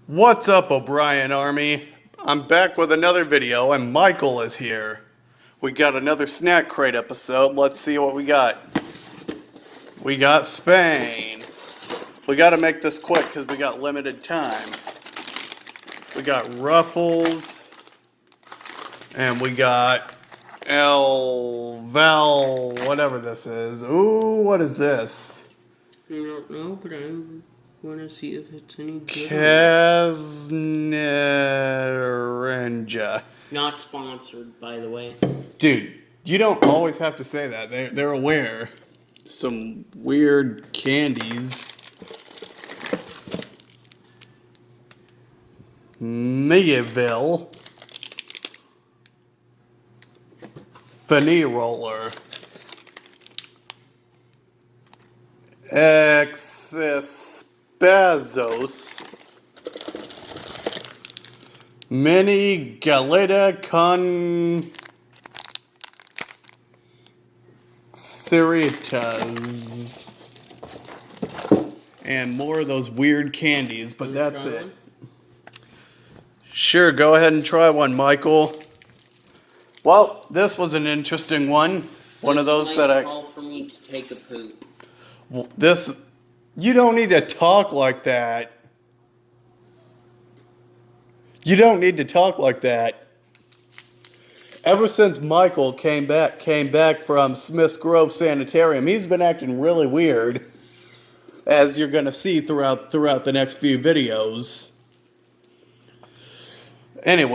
What's up, O'Brien Army? I'm back with another video, and Michael is here. We got another Snack Crate episode. Let's see what we got. We got Spain. We gotta make this quick because we got limited time. We got Ruffles. And we got El Val, whatever this is. Ooh, what is this? I don't know, but I want to see if it's any good. Kasnarinja. Not sponsored, by the way. Dude, you don't always have to say that. They're aware. Some weird candies. Mayville. Fanny Roller. Exespazos. Mini Galeta con Ceritas. And more of those weird candies, but that's it. One? Sure, go ahead and try one, Michael. Well, this was an interesting one. One of those that call for me to take a poop. This, you don't need to talk like that. You don't need to talk like that. Ever since Michael came back from Smith's Grove Sanitarium, he's been acting really weird, as you're gonna see throughout the next few videos. Anyway.